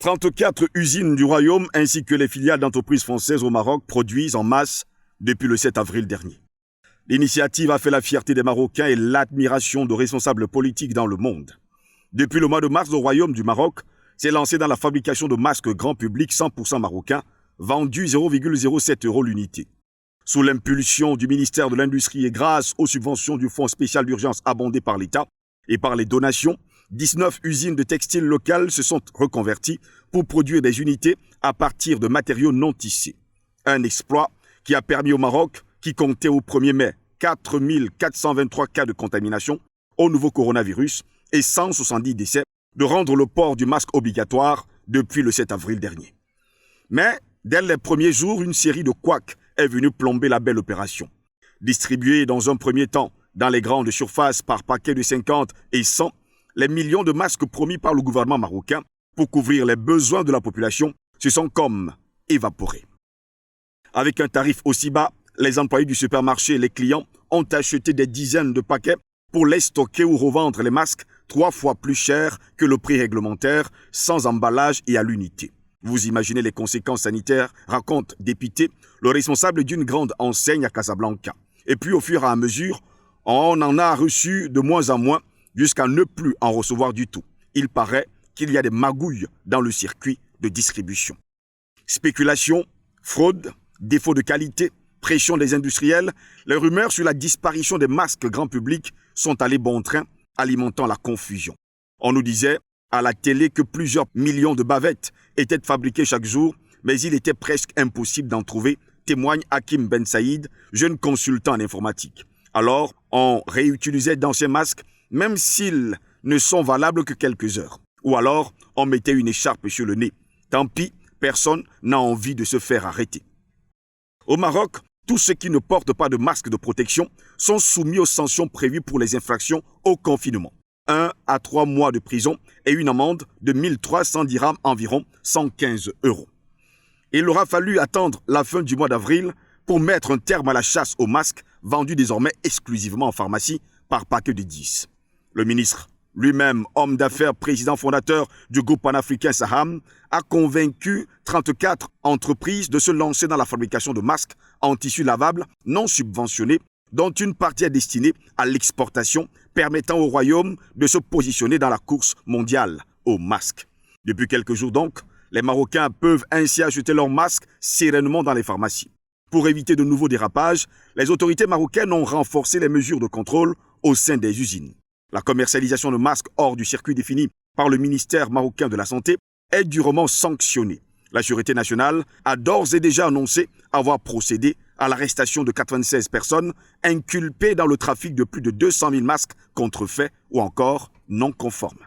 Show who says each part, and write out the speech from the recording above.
Speaker 1: 34 usines du Royaume ainsi que les filiales d'entreprises françaises au Maroc produisent en masse depuis le 7 avril dernier. L'initiative a fait la fierté des Marocains et l'admiration de responsables politiques dans le monde. Depuis le mois de mars, le Royaume du Maroc s'est lancé dans la fabrication de masques grand public 100% marocains, vendus 0,07 € l'unité. Sous l'impulsion du ministère de l'Industrie et grâce aux subventions du Fonds spécial d'urgence abondé par l'État et par les donations, 19 usines de textiles locales se sont reconverties pour produire des unités à partir de matériaux non tissés. Un exploit qui a permis au Maroc, qui comptait au 1er mai 4 423 cas de contamination au nouveau coronavirus et 170 décès, de rendre le port du masque obligatoire depuis le 7 avril dernier. Mais, dès les premiers jours, une série de couacs est venue plomber la belle opération. Distribués dans un premier temps dans les grandes surfaces par paquets de 50 et 100, les millions de masques promis par le gouvernement marocain pour couvrir les besoins de la population se sont comme évaporés. Avec un tarif aussi bas, les employés du supermarché et les clients ont acheté des dizaines de paquets pour les stocker ou revendre les masques 3 fois plus cher que le prix réglementaire, sans emballage et à l'unité. Vous imaginez les conséquences sanitaires, raconte dépité le responsable d'une grande enseigne à Casablanca. Et puis au fur et à mesure, on en a reçu de moins en moins jusqu'à ne plus en recevoir du tout. Il paraît qu'il y a des magouilles dans le circuit de distribution. Spéculation, fraude, défaut de qualité, pression des industriels, les rumeurs sur la disparition des masques grand public sont allées bon train, alimentant la confusion. On nous disait à la télé que plusieurs millions de bavettes étaient fabriquées chaque jour, mais il était presque impossible d'en trouver, témoigne Hakim Ben Saïd, jeune consultant en informatique. Alors, on réutilisait d'anciens masques, même s'ils ne sont valables que quelques heures. Ou alors, on mettait une écharpe sur le nez. Tant pis, personne n'a envie de se faire arrêter. Au Maroc, tous ceux qui ne portent pas de masque de protection sont soumis aux sanctions prévues pour les infractions au confinement. 1 à 3 mois de prison et une amende de 1300 dirhams, environ 115 €. Il aura fallu attendre la fin du mois d'avril pour mettre un terme à la chasse aux masques vendus désormais exclusivement en pharmacie par paquet de 10. Le ministre, lui-même homme d'affaires, président fondateur du groupe panafricain Saham, a convaincu 34 entreprises de se lancer dans la fabrication de masques en tissu lavable non subventionnés, dont une partie est destinée à l'exportation, permettant au Royaume de se positionner dans la course mondiale aux masques. Depuis quelques jours donc, les Marocains peuvent ainsi acheter leurs masques sereinement dans les pharmacies. Pour éviter de nouveaux dérapages, les autorités marocaines ont renforcé les mesures de contrôle au sein des usines. La commercialisation de masques hors du circuit défini par le ministère marocain de la Santé est durement sanctionnée. La Sûreté nationale a d'ores et déjà annoncé avoir procédé à l'arrestation de 96 personnes inculpées dans le trafic de plus de 200 000 masques contrefaits ou encore non conformes.